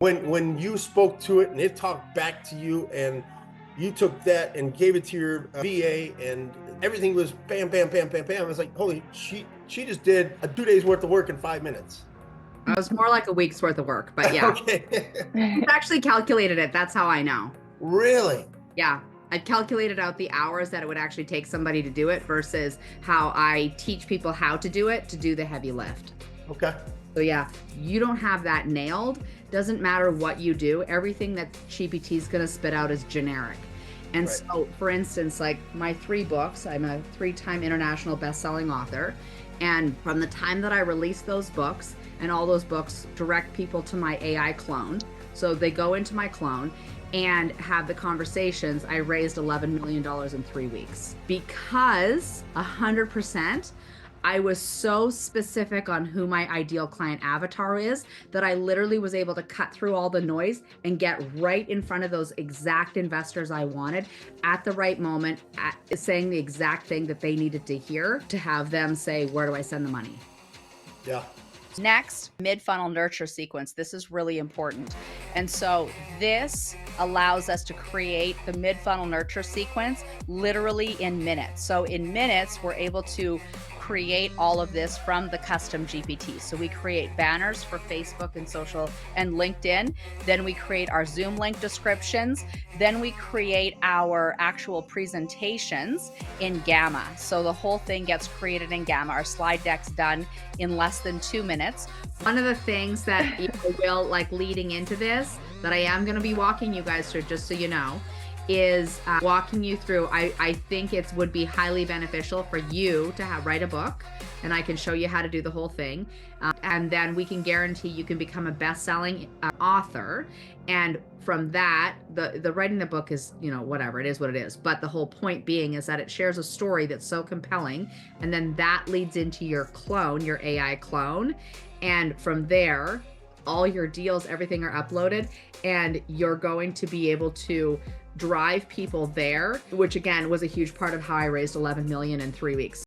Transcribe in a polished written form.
When you spoke to it and it talked back to you and you took that and gave it to your VA and everything was bam, bam, bam, bam, bam. It's like, holy, she just did a 2 days worth of work in 5 minutes. It was more like a week's worth of work, but yeah. Okay. I actually calculated it. That's how I know. Really? Yeah. I calculated out the hours that it would actually take somebody to do it versus how I teach people how to do it, to do the heavy lift. Okay. So yeah, you don't have that nailed. Doesn't matter what you do. Everything that GPT is going to spit out is generic. And Right. so, for instance, like my 3 books, I'm a 3-time international best-selling author. And from the time that I released those books, and all those books direct people to my AI clone. So they go into my clone and have the conversations. I raised $11 million in 3 weeks because 100%. I was so specific on who my ideal client avatar is that I literally was able to cut through all the noise and get right in front of those exact investors I wanted at the right moment, saying the exact thing that they needed to hear to have them say, where do I send the money? Yeah. Next, mid-funnel nurture sequence. This is really important. And so this allows us to create the mid-funnel nurture sequence literally in minutes. So in minutes, we're able to create all of this from the custom GPT. So we create banners for Facebook and social and LinkedIn. Then we create our Zoom link descriptions. Then we create our actual presentations in Gamma. So the whole thing gets created in Gamma. Our slide deck's done in less than 2 minutes. One of the things that you will, like leading into this, that I am going to be walking you guys through, just so you know, is walking you through. I think it would be highly beneficial for you to write a book, and I can show you how to do the whole thing. And then we can guarantee you can become a best-selling author. And from that, the writing the book is, whatever, it is what it is. But the whole point being is that it shares a story that's so compelling. And then that leads into your clone, your AI clone. And from there, all your deals, everything are uploaded, and you're going to be able to drive people there, which again was a huge part of how I raised 11 million in 3 weeks.